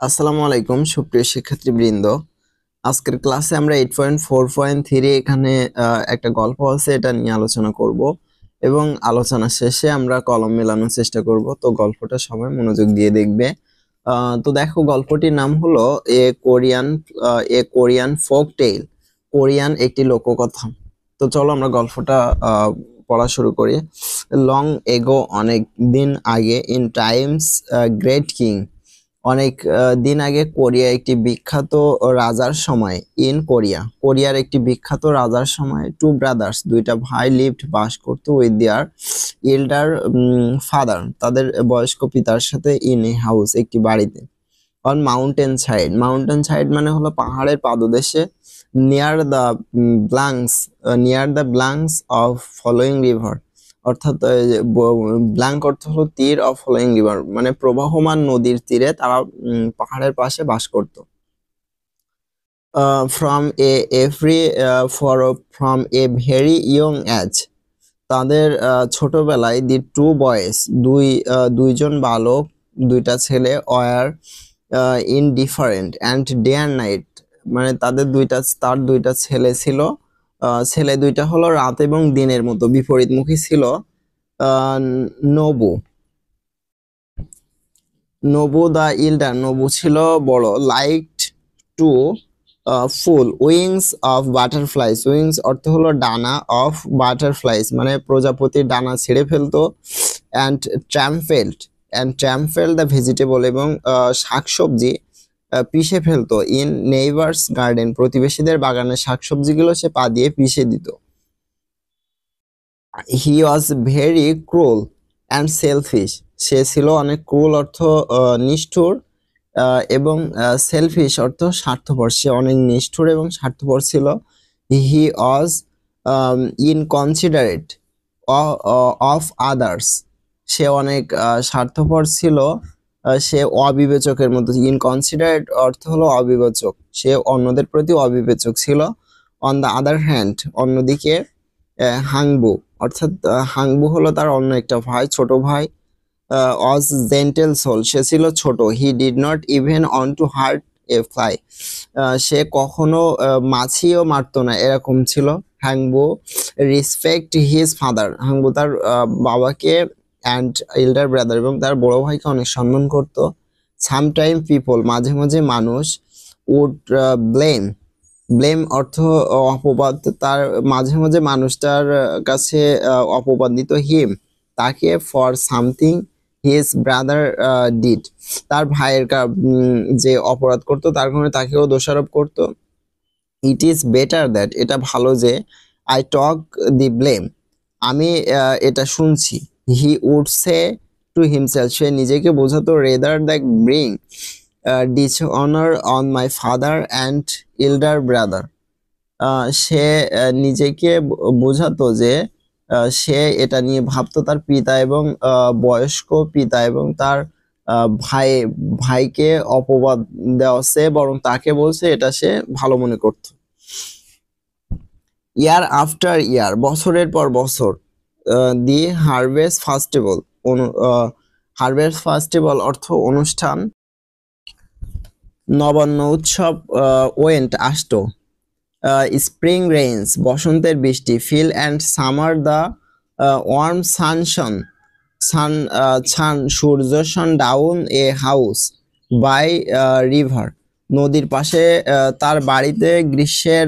আসসালামু আলাইকুম সুপ্রিয় শিক্ষার্থীবৃন্দ। আজকের ক্লাসে আমরা 8.4.3 এখানে একটা গল্প আছে, এটা নিয়ে আলোচনা করব এবং আলোচনা শেষে আমরা কলম মেলানোর চেষ্টা করব। তো গল্পটা সবাই মনোযোগ দিয়ে দেখবে। তো দেখো, গল্পটির নাম হলো এ কোরিয়ান ফোক টেল, কোরিয়ান একটি লোককথা। তো চলো আমরা গল্পটা পড়া শুরু করি। লং এগো, অনেক দিন আগে, ইন টাইমস গ্রেট কিং, অনেক দিন আগে, কোরিয়া একটি বিখ্যাত রাজার সময়, ইন কোরিয়ার একটি বিখ্যাত রাজার সময়, টু ব্রাদার্স, দুইটা ভাই, লিভড, বাস করতো, উইথ দেয়ার এল্ডার ফাদার, তাদের বয়স্ক পিতার সাথে, ইন এ হাউস, একটি বাড়িতে, অন মাউন্টেন সাইড মানে হলো পাহাড়ের পাদদেশে, near the blanks of following river, অর্থাৎ ব্ল্যাঙ্ক অর্থ হলো তীর, অফ ফলোয়িং রিভার মানে প্রবাহমান নদীর তীরে তারা পাহাড়ের পাশে বাস করত। From a very young age, তাদের ছোটবেলায়, দি টু বয়েজ, দুইজন বালক, দুইটা ছেলে, were indifferent and day and night, মানে তার দুইটা ছেলে ছিল, ছেলে দুইটা হলো রাত এবং দিনের মতো বিপরীতমুখী ছিল। নবু নবু দা ইল্ডার, নবু ছিল বড়, liked two full wings of butterflies, wings অর্থ হলো ডানা, অফ বাটারফ্লাইজ মানে প্রজাপতির ডানা ছিঁড়ে ফেলতো, অ্যান্ড ট্র্যাম্পেল দ্য ভেজিটেবল, এবং শাকসবজি পিষে ফেলতো, ইন নেইবার্স গার্ডেন, প্রতিবেশীদের বাগানের শাকসবজিগুলো সে পা দিয়ে পিষে দিত। He was very cruel and selfish, সে ছিল অনেক ক্রুল অর্থ নিষ্ঠুর, এবং সেলফিশ অর্থ স্বার্থপর, সে অনেক নিষ্ঠুর এবং স্বার্থপর ছিল। হি ওয়াজ ইনকনসিডারেট অফ আদার্স, সে অনেক স্বার্থপর ছিল, সে অবিবেচকের মতো, ইনকনসিডারেট অর্থ হলো অবিবেচক, সে অন্যদের প্রতি অবিবেচক ছিল। অন দ্য আদার হ্যান্ড, অন্যদিকে, হাংবু অর্থাৎ হাংবু হলো তার অন্য একটা ভাই, ছোট ভাই, ওয়াজ জেন্টেল সোল, সে ছিল ছোট। He did not even on to hurt a fly, সে কখনো মাছিও মারতো না, এরকম ছিল। Hungbu respect his father, Hungbu তার বাবাকে, অ্যান্ড এল্ডার ব্রাদার, এবং তার বড় ভাইকে অনেক সম্মান করত। সামটাইম পিপল, মাঝে মাঝে মানুষ, উড ব্লেম অর্থ অপবাদ, তার মাঝে মাঝে মানুষটার কাছে অপবাদ দিত, হিম তাকে, for something his brother did, তার ভাইয়ের যে অপরাধ করত তার কারণে তাকেও দোষারোপ করত। ইট ইজ বেটার দ্যাট, এটা ভালো যে, আই টক দি ব্লেম, আমি এটা শুনছি। He would say to himself, সে নিজেকে বোঝাতো, rather that bring dishonour on my father and elder brother, সে নিজেকে বোঝাতো যে, সে এটা নিয়ে ভাবতো তার পিতা এবং বয়স্ক পিতা এবং তার ভাইকে অপবাদ দেওয়া, সে বরং তাকে বলছে, এটা সে ভালো মনে করত। ইয়ার আফটার ইয়ার, বছরের পর বছর, দি হারভেস্ট ফেস্টিভ্যাল অর্থ অনুষ্ঠান, নবান্ন উৎসব, ওয়েন্ট আসতো, স্প্রিং রেইনস বসন্তের বৃষ্টি, fill and summer the warm sun সূর্য down a house by river, নদীর পাশে তার বাড়িতে গ্রীষ্মের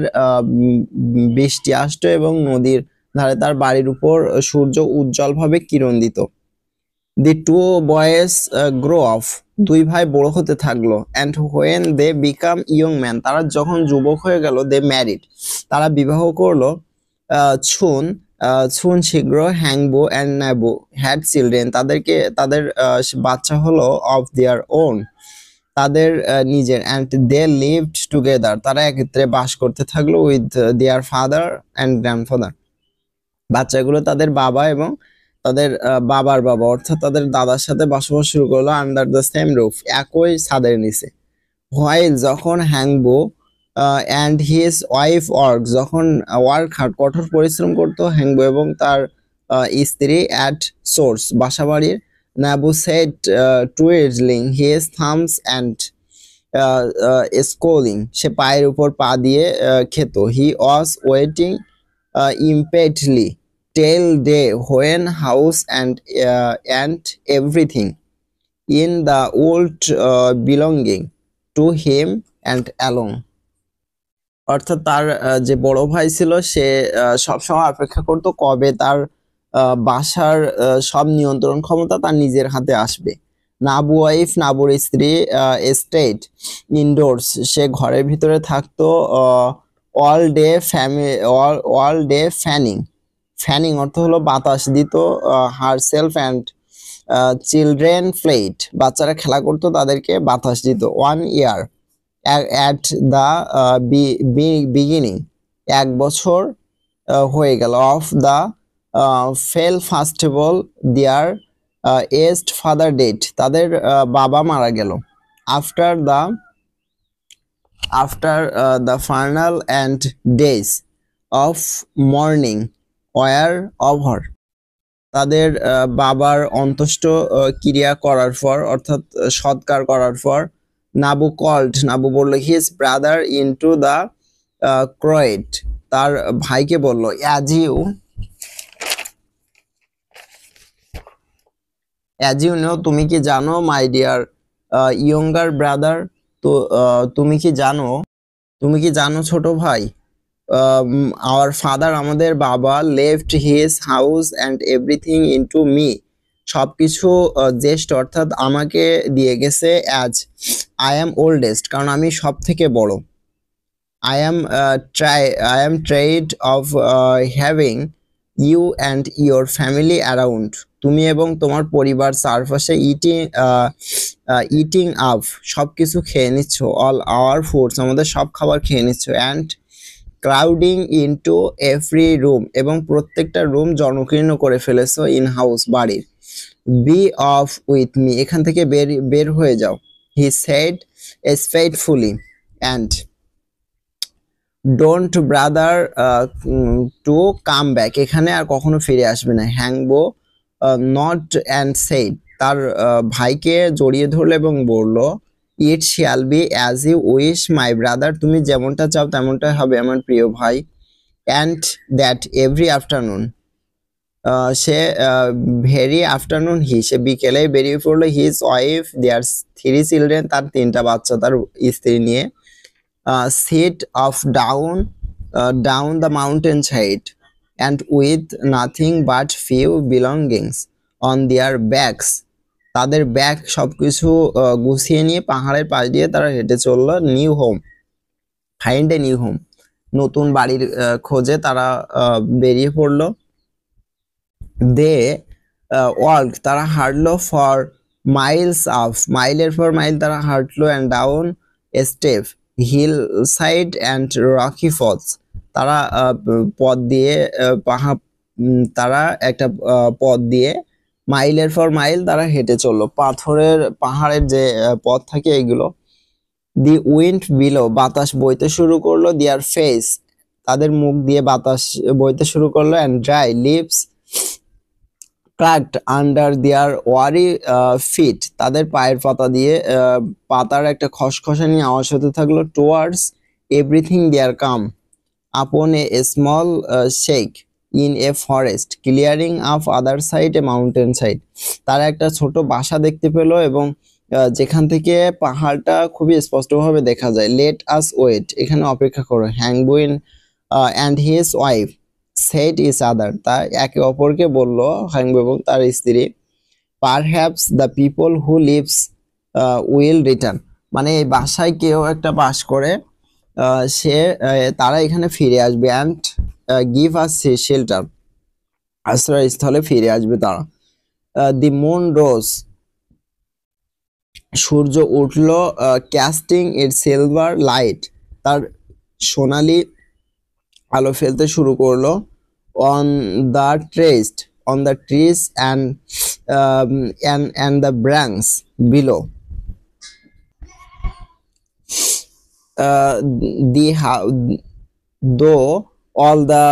বৃষ্টি আসতো এবং নদীর ধারে তার বাড়ির উপর সূর্য উজ্জ্বলভাবে কিরণ দিত। The two boys grow of, দুই ভাই বড় হতে থাকলো, and when they became young man, তারা যখন যুবক হয়ে গেল, দে ম্যারিড, তারা বিবাহ করলো। ছুন শীঘ্র, হ্যাংবো অ্যান্ড ন্যাবো হ্যাড চিলড্রেন, তাদের বাচ্চা হলো, অফ দেয়ার ওন, তাদের নিজের, অ্যান্ড দে লিভড টুগেদার, তারা একত্রে বাস করতে থাকলো, with their father and grandfather, বাচ্চাগুলো তাদের বাবা এবং তাদের বাবার বাবা অর্থাৎ তাদের দাদার সাথে বসবাস শুরু করলো, আন্ডার দ্য সেম রুফ, একই ছাদের নিচে। হোয়াইল, যখন Hungbu and his wife work, যখন কঠোর পরিশ্রম করতো হ্যাংবো এবং তার স্ত্রী, অ্যাট সোর্স বাসাবাড়ির, Nolbu said to idling his thumbs and scowling, সে পায়ের উপর পা দিয়ে খেত। He was waiting impatiently till day when house and everything in the world belonging to him and alone. অর্থাৎ তার যে বড় ভাই ছিল সে সবসময় অপেক্ষা করতো কবে তার বাসার সব নিয়ন্ত্রণ ক্ষমতা তার নিজের হাতে আসবে। নাবু ওয়াইফ, নাবুর স্ত্রী, স্টেট ইনডোরস, সে ঘরের ভিতরে থাকতো অল ডে অল ডে ফ্যানিং। ফ্যানিং অর্থ হলো বাতাস দিত। Her self and children played, বাচ্চারা খেলা করতো তাদেরকে বাতাস দিত। 1 year at the beginning, 1 বছর হয়ে গেল। Of the fell festival their aged father dead, তাদের বাবা মারা গেল। After the funeral and days of mourning were over, তাদের বাবার অন্ত্যেষ্ট ক্রিয়া করার পর অর্থাৎ সৎকার করার পর, নাবু বলল হিজ ব্রাদার ইনটু দ্য ক্রয়েড, তার ভাইকে বলল অ্যাজ ইউ নো, তুমি কি জানো, মাই ডিয়ার ইয়ঙ্গার ব্রাদার, তো তুমি কি জানো ছোট ভাই, আওয়ার ফাদার, আমাদের বাবা, left his house and everything into me, সবকিছু জ্যেষ্ঠ অর্থাৎ আমাকে দিয়ে গেছে। অ্যাজ আই অ্যাম ওল্ডেস্ট, কারণ আমি সব থেকে বড়। I am tired of having you and your family around, তুমি এবং তোমার পরিবার চারপাশে ইটিং আপ, সবকিছু খেয়ে নিচ্ছ। অল আওয়ার ফুডস, আমাদের সব খাবার খেয়ে নিচ্ছ। And crowding into every room, এবং প্রত্যেকটা রুম জনকীর্ণ করে ফেলেছো। ইন হাউস, বাড়ির। বি অফ উইথ মি, এখান থেকে বের হয়ে যাও। He said spitefully, and don't brother to come back, এখানে আর কখনো ফিরে আসবে না। হ্যাংবো নট অ্যান্ড সেড, তার ভাইকে জড়িয়ে ধরলো এবং বলল it shall be as you wish my brother, তুমি যেমনটা চাও তেমনটাই হবে আমার প্রিয় ভাই। অ্যান্ড দ্যাট এভরি আফটারনুন, সে ভেরি আফটারনুন, সে বিকেলে বেরিয়ে পড়লো। হিজ ওয়াইফ, দেয়ার 3 চিলড্রেন, তার 3টা বাচ্চা তার স্ত্রী নিয়ে। Set off down the mountain side, and with nothing but few belongings on their backs, তাদের ব্যাগ সবকিছু গুছিয়ে নিয়ে পাহাড়ের পাশ দিয়ে তারা হেঁটে চললো। New home, find a new home, নতুন বাড়ির খোঁজে তারা বেরিয়ে পড়লো। দে ওয়াল্ক, তারা হাঁটলো। ফর মাইলস আপ, মাইলের পর মাইল তারা হাঁটলো। And down step hill side and rocky falls, তারা পথ দিয়ে তারা একটা পথ দিয়ে মাইলের পর মাইল তারা হেঁটে চললো। পাহাড়ের যে পথ থাকে এগুলো। দি উইন্ড বিলো, বাতাস বইতে শুরু করলো। দিয়ার ফেস, তাদের মুখ দিয়ে বাতাস বইতে শুরু করলো। And dry leaves cracked under their weary feet, তাদের পায়ের পাতা দিয়ে পাতার একটা খসখসানি আওয়াজ হতে থাকলো। Towards everything there come upon a small shack in a forest clearing up other side a mountain side, তারা একটা ছোট বাসা দেখতে পেলো এবং যেখান থেকে পাহাড়টা খুবই স্পষ্টভাবে দেখা যায়। লেট আস ওয়েট, এখানে অপেক্ষা করো। হ্যাংবুইন and his wife said each other, তা একে অপরকে বলল হ্যাংবু এবং তার স্ত্রী। Perhaps the people who lives will return, মানে এই বাসায় কেউ একটা বাস করে, তারা এখানে ফিরে আসবে। অ্যান্ড গিভ আস শেল্টার, আশ্রয়স্থলে ফিরে আসবে তারা। দি মুন রোজ, সূর্য উঠল। ক্যাস্টিং ইট সিলভার লাইট, তার সোনালি আলো ফেলতে শুরু করলো। On the trees and the branch below, though all the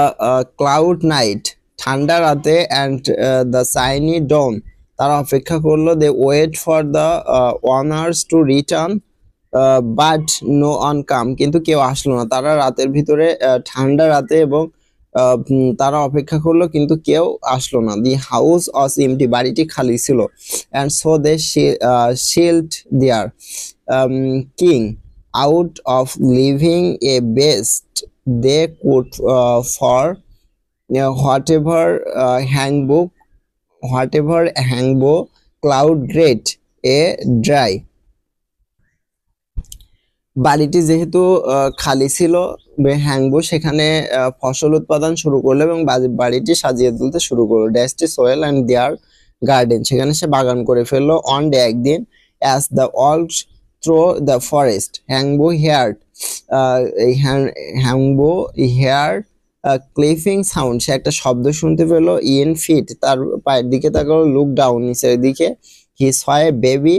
cloud night, ঠান্ডা রাতে। অ্যান্ড দ্য সাইনি ডন, তারা অপেক্ষা করলো। They wait for the wanderers to return but no one come, কিন্তু কেউ আসলো না। তারা রাতের ভিতরে ঠান্ডা রাতে এবং তারা অপেক্ষা করলো কিন্তু কেউ আসলো না। দি হাউস ওয়াজ এমটি, বাড়িটি খালি ছিল। And so they shield their king out of living a best they could for what Hungbu could great a dry. বাড়িটি যেহেতু খালি ছিল, হ্যাংবো সেখানে ফসল উৎপাদন শুরু করলো এবং বাড়িটি সাজিয়ে তুলতে শুরু করলো। ড্যাশটি সোয়েল অ্যান্ড দেয়ার গার্ডেন, সেখানে সে বাগান করে ফেললো। অন ডে, একদিন, as the walked through the forest Hungbu hear clipping sound, সে একটা শব্দ শুনতে পেলো। ইন ফিট, তার পায়ের দিকে তাকালো। লুক ডাউন, নিচের দিকে। হি স এ বেবি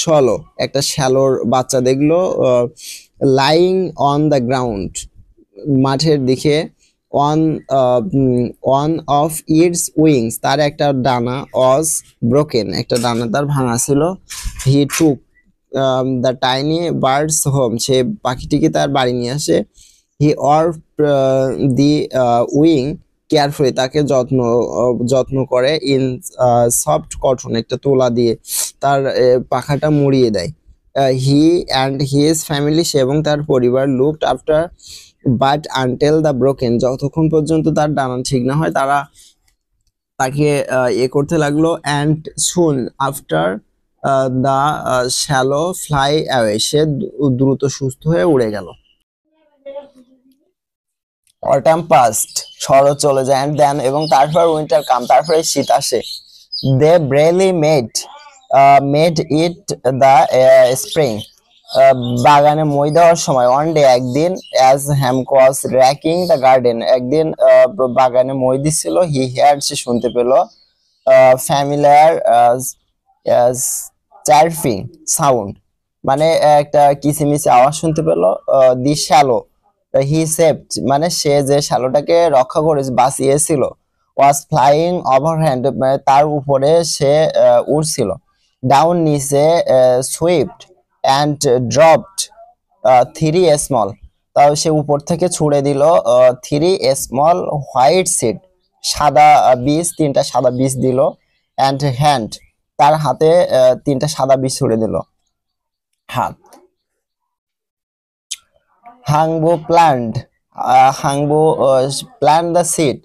শলো, একটা শ্যালোর বাচ্চা দেখলো। লাইং অন দ্য গ্রাউন্ড, মাঠের দিকে। On on of its wings, তার একটা ডানা। অজ ব্রোকেন, একটা ডানা তার ভাঙা ছিল। He took the tiny birds home, সে পাখিটিকে তার বাড়ি নিয়ে আসে। He or the wing carefully, তাকে যত্ন করে। ইন সফট কটন, একটা তোলা দিয়ে তার পাখাটা মুড়িয়ে দেয়। হি অ্যান্ড হিজ ফ্যামিলি, সে এবং তার পরিবার। Looked after but until the broken, যতক্ষণ পর্যন্ত তার ডানা ঠিক না হয় তারা তাকে করতে লাগলো। And soon after the swallow fly away, সে দ্রুত সুস্থ হয়ে উড়ে গেল। অটাম পাস্ট, শরৎ চলে যায়। অ্যান্ড দেন, এবং তারপর উইন্টার কাম, তারপরে শীত আসে। They barely made it the spring, বাগানে মই দেওয়ার সময়। ওয়ান ডে, একদিন, as Hungbu was raking the garden, একদিন বাগানে মই দিচ্ছিল। হি হ্যাড, সে শুনতে পেল। ফ্যামিলিয়ার চার্ফিং সাউন্ড, মানে একটা কিচিমিচি আওয়াজ শুনতে পেল। দি শ্যালো হি সেভড, মানে সে যে শ্যালোটাকে রক্ষা করে বাঁচিয়েছিল। ওয়াজ ফ্লাইং ওভারহ্যান্ড, মানে তার উপরে সে উড়ছিল। ডাউন, নিচে। Swift and dropped three small, তাও সে উপর থেকে ছুড়ে দিল থ্রি স্মল হোয়াইট সিড, সাদা বীজ, তিনটা সাদা বীজ দিল। অ্যান্ড হ্যান্ড, তার হাতে তিনটা সাদা বীজ ছুড়ে দিল। হাত। হাংবো প্ল্যান্ট, হাংবো প্ল্যান্ট দ্য সিড,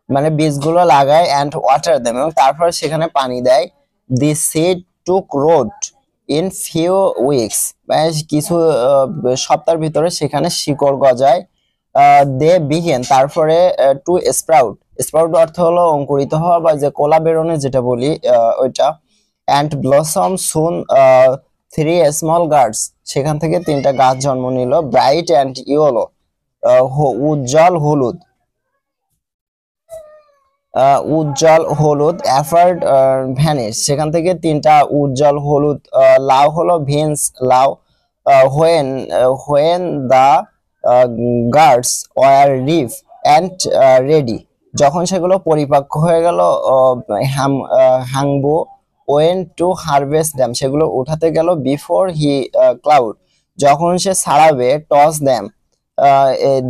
মানে বীজগুলো লাগায়। অ্যান্ড ওয়াটার দেম, এবং তারপর সেখানে পানি দেয়। The seed took root in few weeks, মানে কিছু সপ্তাহের ভিতরে সেখানে শিকড় গজায়। দে বিগেন, তারপরে টু স্প্রাউট, স্প্রাউট অর্থ হলো অঙ্কুরিত হওয়া বা যে কোলা বেরোনো যেটা বলি ওইটা। And blossom soon three small guards, সেখান থেকে তিনটা গাছ জন্ম নিল। ব্রাইট অ্যান্ড ইয়েলো, উজ্জ্বল হলুদ। উজ্জ্বল হলুদ। অ্যাফার্ড ভ্যানিশ, সেখান থেকে তিনটা উজ্জ্বল হলুদ লাউ হলো। ভিন্স, লাউ। When when the gourds were ripe and ready, যখন সেগুলো পরিপক্ক হয়ে গেল। Hungbu went to harvest them, সেগুলো উঠাতে গেল। বিফোর হি ক্লাউড, যখন সে ছাড়াবে। Toss them,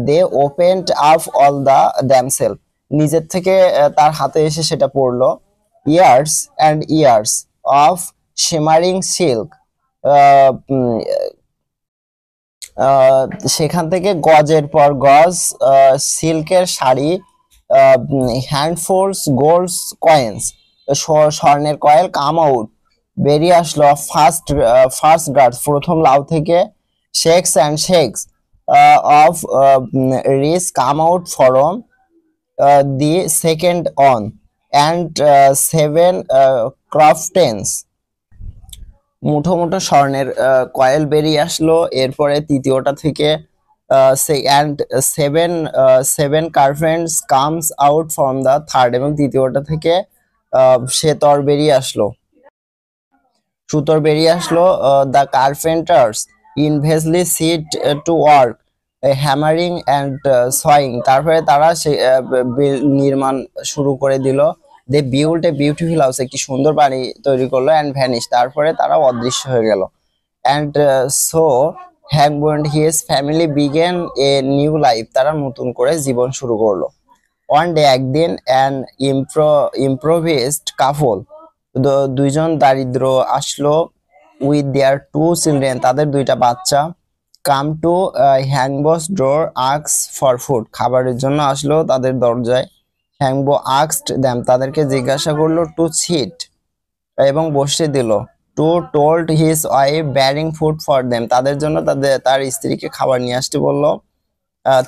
they opened up all the themselves, নিজের থেকে তার হাতে এসে সেটা পড়লো। Yards and yards of shimmering silk, সেখান থেকে গজের পর গজ সিল্কের শাড়ি। হ্যান্ডফুলস গোল্ডস কয়েন্স, স্বর্ণের কয়েল। কাম আউট, বেরিয়ে আসলো। ফার্স্ট গার্ড, প্রথম লাউ থেকে। Sacks and sacks of rice come out from the second one. And seven ক্রাফটেন্স, মুঠো মুঠো স্বর্ণের কয়েল বেরিয়ে আসলো। এরপরে তৃতীয়টা থেকে। And seven carpenters comes out from the third, এবং তৃতীয়টা থেকে সেতর বেরিয়ে আসলো, সুতোর বেরিয়ে আসলো। The carpenters instantly set to work hammering and sawing, তারপরে তারা সে নির্মাণ শুরু করে দিল। They built a beautiful house, একটি সুন্দর বাড়ি তৈরি করলো। অ্যান্ড ভ্যানিশ, তারপরে তারা অদৃশ্য হয়ে গেল। and so Hangbo and his family began a new life. তারা নতুন করে জীবন শুরু করলো। One day একদিন an improvised couple, দুইজন দারিদ্র আসলো with their two children, তাদের দুইটা বাচ্চা, come to Hangbo's door, ask for food, খাবারের জন্য আসলো তাদের দরজায়। Hangbo asked them, তাদেরকে জিজ্ঞাসা করলো to sit, এবং বসতে দিল। To told his wife bring food for them, তাদের জন্য তার স্ত্রীকে খাবার নিয়ে আসতে বলল।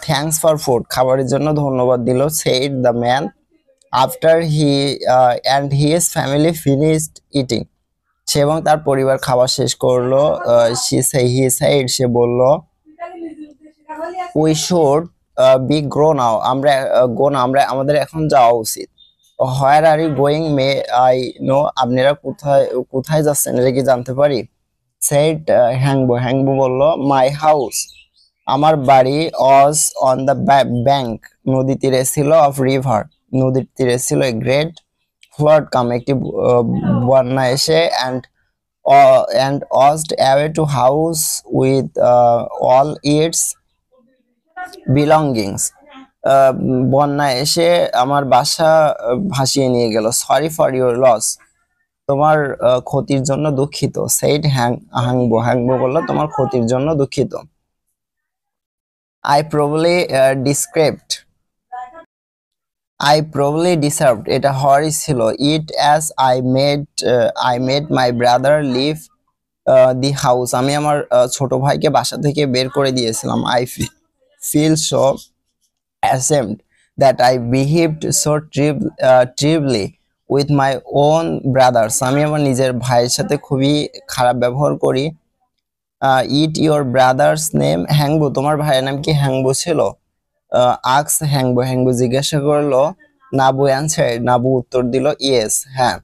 থ্যাঙ্কস ফর ফুড, খাবারের জন্য ধন্যবাদ দিল। Said the man after he and his family finished eating, সে এবং তার পরিবার খাবার শেষ করলো। সে বলল, we should be grow now, আমরা আমাদের এখন যাওয়া উচিত। Where are you going may I know, আপনারা কোথায় কোথায় যাচ্ছেন এটা কি জানতে পারি? সেড হ্যাংবো বলল, মাই হাউস, আমার বাড়ি, অজ অন দ্য ব্যাংক, নদী তীরে ছিল, অফ রিভার, নদীর তীরে ছিল, এ গ্রেট ফ্লাড কাম, একটি বন্যা এসে, and oozed away to house with all its belongings, বন্যা এসে আমার বাসা ভাসিয়ে নিয়ে গেল। সরি ফর ইউর লস, তোমার ক্ষতির জন্য দুঃখিত। সেইড হ্যাংবো বলল, তোমার ক্ষতির জন্য দুঃখিত। I probably deserved, এটা হওয়ারই ছিল। It as I made my brother leave the house, আমি আমার ছোট ভাইকে বাসা থেকে বের করে দিয়েছিলাম। I feel so ashamed that I behaved so terribly with my own brothers, আমি আমার নিজের ভাইয়ের সাথে খুবই খারাপ ব্যবহার করি। Eat your brother's name হ্যাংবো, তোমার ভাইয়ের নাম কি হ্যাংবো ছিল? আক্স হ্যাংবো জিজ্ঞাসা করলো। নাবু অ্যান্সার, নাবু উত্তর দিল, ইয়েস, হ্যাঁ।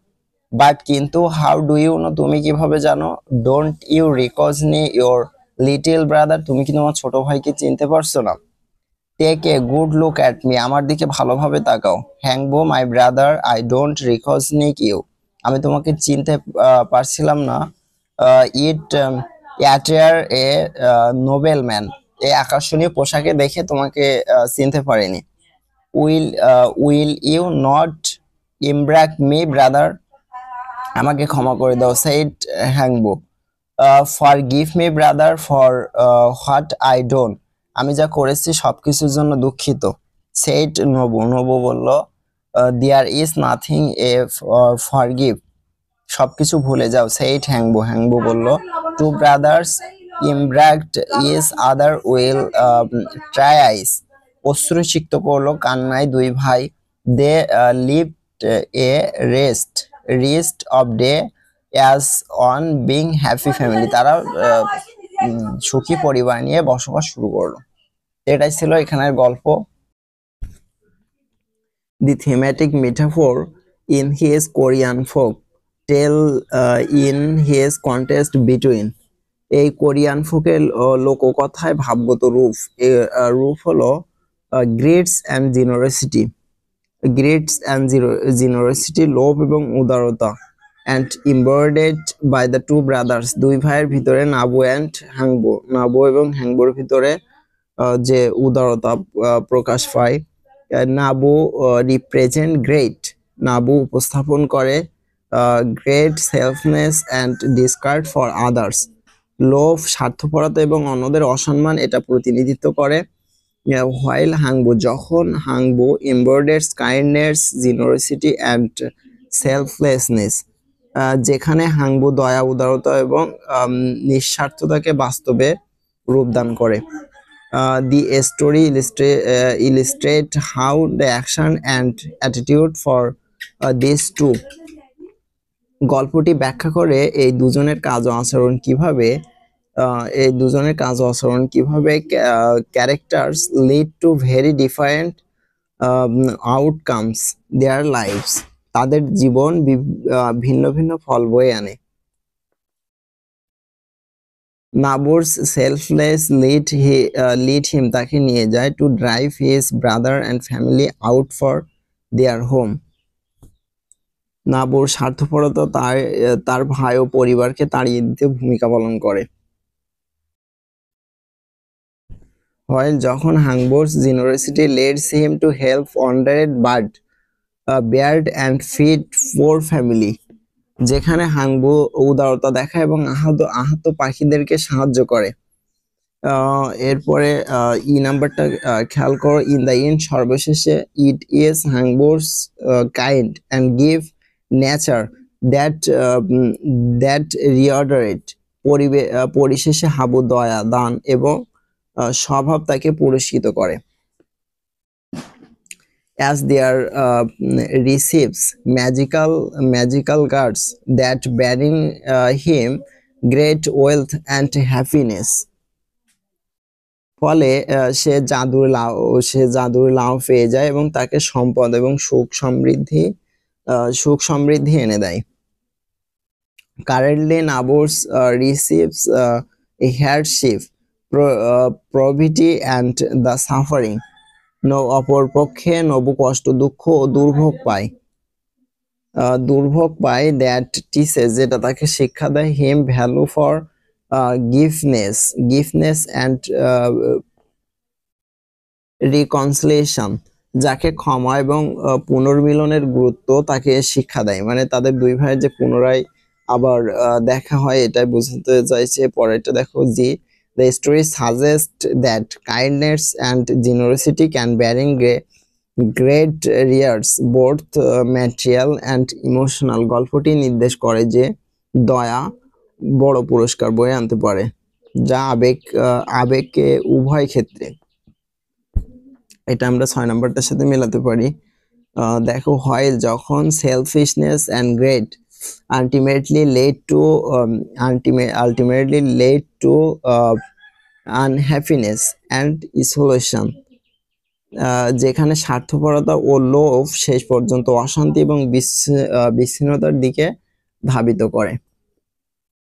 বাট কিন্তু, হাউ ডু ইউ নো, তুমি কিভাবে জানো? Don't you recognise your little brother, তুমি কি তোমার ছোট ভাইকে চিনতে পারছো না? Take a good look at me, আমার দিকে ভালোভাবে তাকাও। Hungbu, my brother, I don't recognise you, আমি তোমাকে চিনতে পারছিলাম না। ইট অ্যাটিয়ার এ নোবেল ম্যান, এই আকর্ষণীয় পোশাকে দেখে তোমাকে চিনতে পারিনি। Will you not embrace me brother, আমাকে ক্ষমা করে দাও। Said Hungbu, forgive me brother for what I don't, আমি যা করেছি সবকিছুর জন্য দুঃখিত। সেইড নোবো বলল, there is nothing a forgive, সবকিছু ভুলে যাও। সেইড হ্যাংবো বলল, two brothers embraced is other will try eyes, অশ্রুসিক্ত করলো কান্নায় দুই ভাই। They lived a rest of day as on being happy family, তারা সুখী পরিবার নিয়ে বসবাস শুরু করলো। এটাই ছিল এখানের গল্প। The thematic metaphor in his Korean folk tale in his contest between, এই কোরিয়ান ফোকের লোককথায় ভাবগত রূপ হলো গ্রেটস অ্যান্ড জেনারসিটি, লোভ এবং উদারতা। And embodied by the two brothers, দুই ভাইয়ের ভিতরে নাবু এবং হ্যাংবোর ভিতরে যে উদারতা প্রকাশ পায়। নাবু রিপ্রেজেন্ট গ্রেট, নাবু উপস্থাপন করে greed selfishness and discard for others, লোভ, স্বার্থপরতা এবং অন্যদের অসম্মান এটা প্রতিনিধিত্ব করে। হোয়াইল হাংবো, যখন হাংবো এমবর্ডেডস কাইন্ডনেস, জেনারসিটি অ্যান্ড সেলফলেসনেস, যেখানে হাংবো দয়া, উদারতা এবং নিঃস্বার্থতাকে বাস্তবে রূপদান করে। The story illustrate how the action and attitude for these two, গল্পটি ব্যাখ্যা করে এই দুজনের কাজ ও আচরণ কিভাবে characters lead to very different outcomes their lives, তাদের জীবন ভিন্ন ভিন্ন ফল বয়ে আনে। নাবুরস সেলফলেস লিড হিম, তাকে নিয়ে যায়, to drive his brother and family out for their home, নাবুর স্বার্থপরতা তার ভাই ও পরিবারকে তাড়িয়ে দিতে ভূমিকা পালন করে। While যখন হাংবোর্স generosity leads him to help wandered bird, bird and feed poor family. যেখানে হাংবু উদারতা দেখায় এবং আহত আহত পাখিদেরকে সাহায্য করে। এরপরে ই নাম্বারটা খেয়াল করো, ইন দ্য এন্ড সর্বশেষে ইট ইজ হাংবোর্স kind and give nature that that রিঅর্ডারেট। পরিশেষে হাবু দয়া দান এবং স্বভাব তাকে পুরস্কৃত করে। As there receives magical guards that bearing him great wealth and happiness. ফলে সে জাদুর লাভ পেয়ে যায় এবং তাকে সম্পদ এবং সুখ সমৃদ্ধি এনে দেয়। Currently Nabours receives a hardship, poverty and the suffering. অপরপক্ষে নবু কষ্ট দুঃখ ও দুর্ভোগ পায় দ্যাট টিচেস, যেটা তাকে শিক্ষা দেয় হিম ভ্যালু ফর গিফটনেস অ্যান্ড রিকনসিলিয়েশন, যাকে ক্ষমা এবং পুনর্মিলনের গুরুত্ব তাকে শিক্ষা দেয়। মানে তাদের দুই ভাইয়ের যে পুনরায় আবার দেখা হয় এটাই বোঝাতে চাইছে। পরেরটা দেখো, the story suggests that kindness and generosity can bring great rewards both material and emotional. গল্পটি নির্দেশ করে যে দয়া বড় পুরস্কার বয়ে আনতে পারে, যা আবেগকে উভয় ক্ষেত্রে। এটা আমরা 6 নাম্বারটার সাথে মেলাতে পারি। দেখো, while যখন selfishness and greed ultimately led to unhappiness and isolation, যেখানে স্বার্থপরতা ও লোভ শেষ পর্যন্ত অশান্তি এবং বিচ্ছিন্নতার দিকে ধাবিত করে।